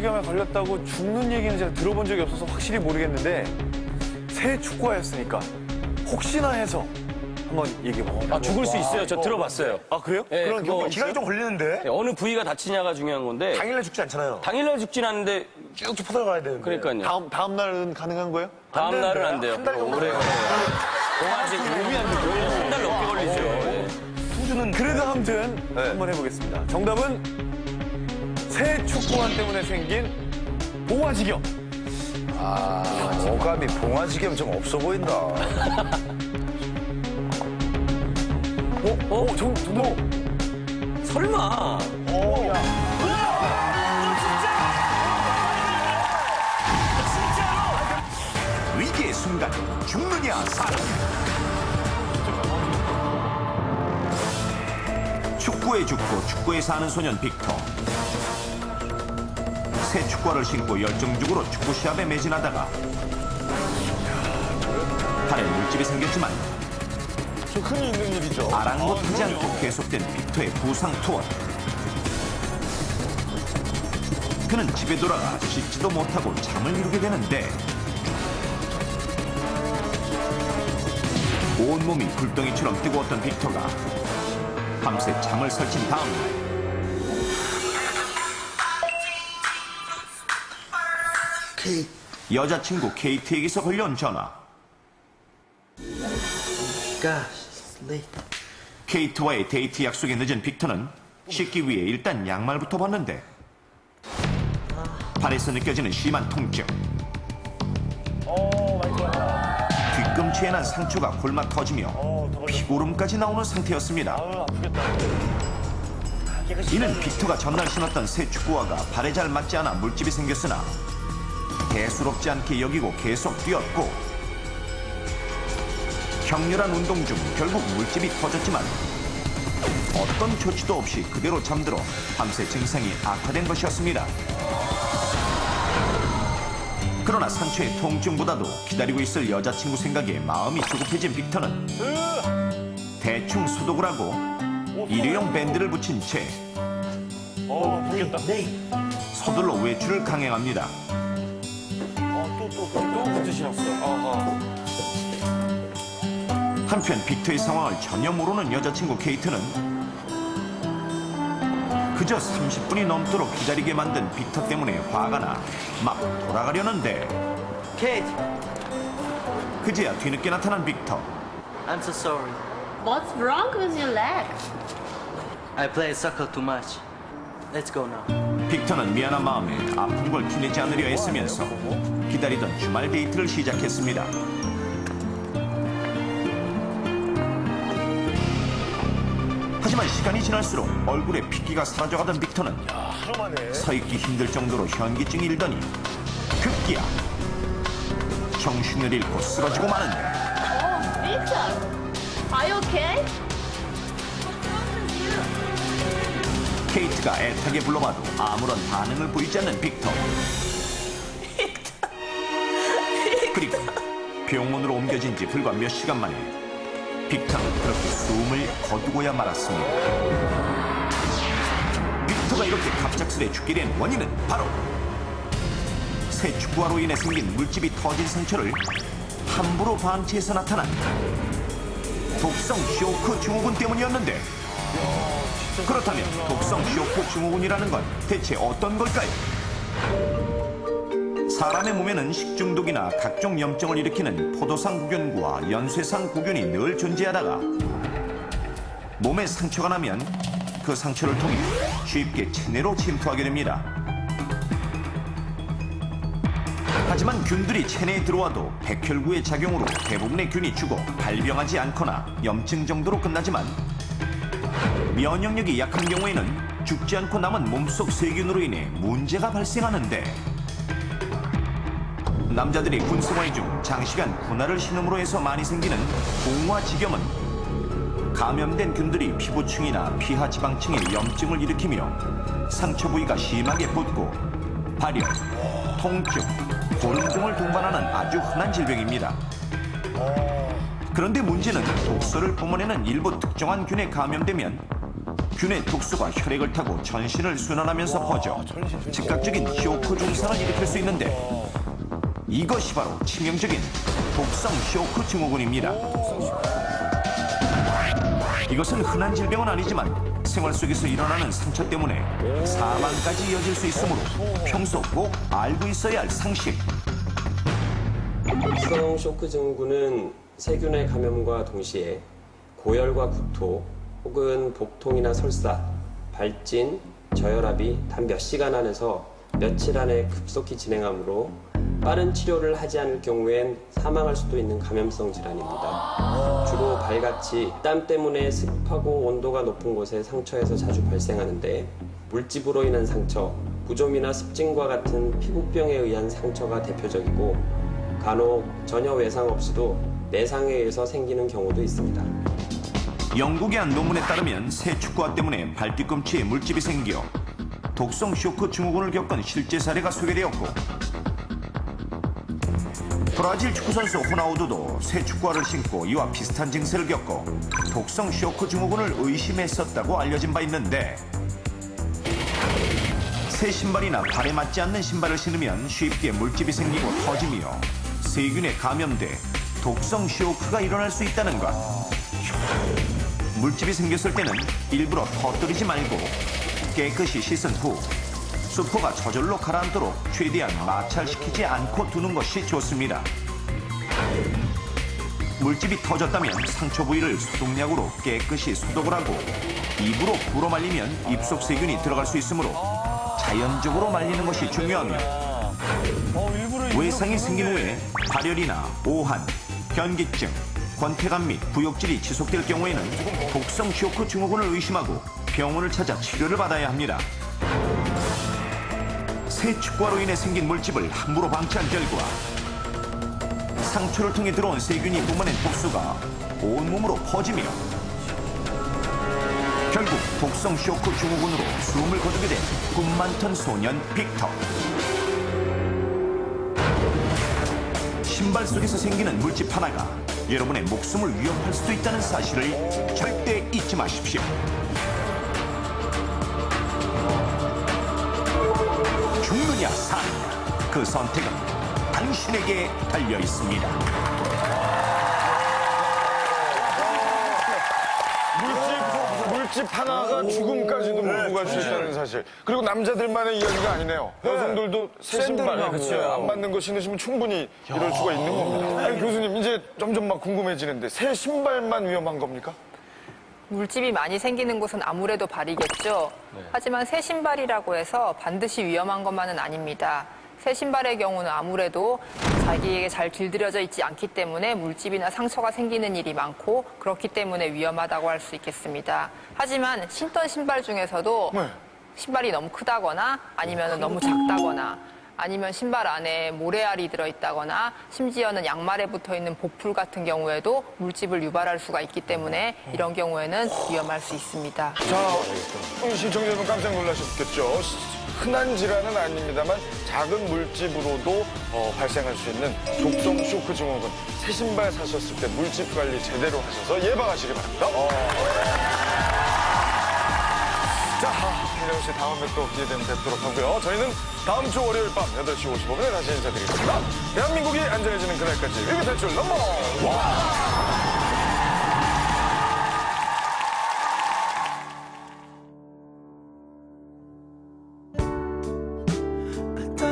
봉화지겸에 걸렸다고 죽는 얘기는 제가 들어본 적이 없어서 확실히 모르겠는데 새 축구화였으니까 혹시나 해서 한번 얘기해봐. 아, 죽을 수 있어요. 저 들어봤어요. 아 그래요? 예, 그런 경우가 기간이 좀 걸리는데? 네, 어느 부위가 다치냐가 중요한 건데 당일날 죽지 않잖아요. 당일날 죽진 않는데 쭉쭉 퍼져가야 되는데. 그러니까요. 다음 날은 가능한 거예요? 다음 날은 안 돼요. 한 달 정도 오래 걸려요. 봉화지 몸이 안 되죠. 한 달 넘게 걸리죠. 예. 투주는 그래도 아무튼 한번 해보겠습니다. 정답은 새 축구화 때문에 생긴 봉화지겸. 어감이 봉화지겸 좀 없어 보인다. 정답. 설마. 위기의 순간 죽느냐 사느냐. 축구에 죽고 축구에 사는 소년 빅터. 새 축구화를 신고 열정적으로 축구 시합에 매진하다가 팔에 물집이 생겼지만 흔히 있는 일이죠. 아랑곳하지 않고 계속된 빅터의 부상 투어. 그는 집에 돌아가 씻지도 못하고 잠을 이루게 되는데 온몸이 불덩이처럼 뜨거웠던 빅터가 밤새 잠을 설친 다음날 여자친구 케이트에게서 걸려온 전화. 케이트와의 데이트 약속에 늦은 빅터는 씻기 위해 일단 양말부터 벗는데 발에서 느껴지는 심한 통증. 뒤꿈치에 난 상처가 골마 터지며 피고름까지 나오는 상태였습니다. 이는 빅터가 전날 신었던 새 축구화가 발에 잘 맞지 않아 물집이 생겼으나 대수롭지 않게 여기고 계속 뛰었고 격렬한 운동 중 결국 물집이 터졌지만 어떤 조치도 없이 그대로 잠들어 밤새 증상이 악화된 것이었습니다. 그러나 상처의 통증보다도 기다리고 있을 여자친구 생각에 마음이 조급해진 빅터는 대충 소독을 하고 일회용 밴드를 붙인 채 서둘러 외출을 강행합니다. 또 붙으시났어요. 한편 빅터의 상황을 전혀 모르는 여자친구 케이트는 그저 30분이 넘도록 기다리게 만든 빅터 때문에 화가 나 막 돌아가려는데 Kate, 그제야 뒤늦게 나타난 빅터. I'm so sorry. What's wrong with your leg? I played soccer too much. Let's go now. 빅터는 미안한 마음에 아픈 걸 티내지 않으려 애쓰면서 기다리던 주말 데이트를 시작했습니다. 하지만 시간이 지날수록 얼굴에 핏기가 사라져가던 빅터는 서 있기 힘들 정도로 현기증이 일더니 급기야 정신을 잃고 쓰러지고 마는데 Oh, Victor, are you okay? 케이트가 애타게 불러봐도 아무런 반응을 보이지 않는 빅터. 그리고 병원으로 옮겨진 지 불과 몇 시간 만에 빅터는 그렇게 숨을 거두고야 말았습니다. 빅터가 이렇게 갑작스레 죽게 된 원인은 바로 새 축구화로 인해 생긴 물집이 터진 상처를 함부로 방치해서 나타난 독성 쇼크 증후군 때문이었는데 그렇다면 독성 쇼크 증후군이라는 건 대체 어떤 걸까요? 사람의 몸에는 식중독이나 각종 염증을 일으키는 포도상 구균과 연쇄상 구균이 늘 존재하다가 몸에 상처가 나면 그 상처를 통해 쉽게 체내로 침투하게 됩니다. 하지만 균들이 체내에 들어와도 백혈구의 작용으로 대부분의 균이 죽어 발병하지 않거나 염증 정도로 끝나지만 면역력이 약한 경우에는 죽지 않고 남은 몸속 세균으로 인해 문제가 발생하는데 남자들이 군 생활 중 장시간 군화를 신음으로 해서 많이 생기는 봉화지겸은 감염된 균들이 피부층이나 피하 지방층에 염증을 일으키며 상처 부위가 심하게 붓고 발열, 통증, 고름 등을 동반하는 아주 흔한 질병입니다. 그런데 문제는 독소를 뿜어내는 일부 특정한 균에 감염되면 균의 독소가 혈액을 타고 전신을 순환하면서 퍼져 즉각적인 쇼크 증상을 일으킬 수 있는데 이것이 바로 치명적인 독성 쇼크 증후군입니다. 이것은 흔한 질병은 아니지만 생활 속에서 일어나는 상처 때문에 사망까지 이어질 수 있으므로 평소 꼭 알고 있어야 할 상식. 독성 쇼크 증후군은 세균의 감염과 동시에 고열과 구토 혹은 복통이나 설사, 발진, 저혈압이 단 몇 시간 안에서 며칠 안에 급속히 진행하므로 빠른 치료를 하지 않을 경우엔 사망할 수도 있는 감염성 질환입니다. 주로 발같이 땀 때문에 습하고 온도가 높은 곳의 상처에서 자주 발생하는데 물집으로 인한 상처, 부종이나 습진과 같은 피부병에 의한 상처가 대표적이고 간혹 전혀 외상 없이도 내상에 의해서 생기는 경우도 있습니다. 영국의 한 논문에 따르면 새 축구화 때문에 발 뒤꿈치에 물집이 생겨 독성 쇼크 증후군을 겪은 실제 사례가 소개되었고 브라질 축구선수 호나우두도 새 축구화를 신고 이와 비슷한 증세를 겪고 독성 쇼크 증후군을 의심했었다고 알려진 바 있는데 새 신발이나 발에 맞지 않는 신발을 신으면 쉽게 물집이 생기고 터지며 세균에 감염돼 독성 쇼크가 일어날 수 있다는 것. 물집이 생겼을 때는 일부러 터뜨리지 말고 깨끗이 씻은 후 수포가 저절로 가라앉도록 최대한 마찰시키지 않고 두는 것이 좋습니다. 물집이 터졌다면 상처 부위를 소독약으로 깨끗이 소독을 하고 입으로 불어 말리면 입속 세균이 들어갈 수 있으므로 자연적으로 말리는 것이 중요하며 외상이 생긴 후에 발열이나 오한, 변기증, 권태감 및 부욕질이 지속될 경우에는 독성 쇼크 증후군을 의심하고 병원을 찾아 치료를 받아야 합니다. 새 축구화로 인해 생긴 물집을 함부로 방치한 결과 상처를 통해 들어온 세균이 뿜어낸 독소가 온몸으로 퍼지며 결국 독성 쇼크 증후군으로 숨을 거두게 된 꿈 많던 소년 빅터. 신발 속에서 생기는 물집 하나가 여러분의 목숨을 위협할 수도 있다는 사실을 절대 잊지 마십시오. 죽느냐 사느냐 그 선택은 당신에게 달려 있습니다. 물집 하나가 죽음까지도 몰고 갈 수 있다는 사실. 그리고 남자들만의 이야기가 아니네요. 여성들도 새 신발 안 맞는 거 신으시면 충분히 이럴 수가 있는 겁니다. 아니, 교수님 이제 점점 막 궁금해지는데 새 신발만 위험한 겁니까? 물집이 많이 생기는 곳은 아무래도 발이겠죠. 하지만 새 신발이라고 해서 반드시 위험한 것만은 아닙니다. 새 신발의 경우는 아무래도 자기에게 잘 길들여져 있지 않기 때문에 물집이나 상처가 생기는 일이 많고 그렇기 때문에 위험하다고 할 수 있겠습니다. 하지만 신던 신발 중에서도 신발이 너무 크다거나 아니면 너무 작다거나 아니면 신발 안에 모래알이 들어있다거나 심지어는 양말에 붙어있는 보풀 같은 경우에도 물집을 유발할 수가 있기 때문에 이런 경우에는 위험할 수 있습니다. 자, 우리 시청자 여러분 깜짝 놀라셨겠죠? 흔한 질환은 아닙니다만 작은 물집으로도 발생할 수 있는 독성 쇼크 증후군. 새 신발 사셨을 때 물집 관리 제대로 하셔서 예방하시기 바랍니다. 자, 김혜영 씨 다음에 또 기회 되면 뵙도록 하고요. 저희는 다음 주 월요일 밤 8시 55분에 다시 인사드리겠습니다. 대한민국이 안전해지는 그날까지 위기 탈출 넘버 1.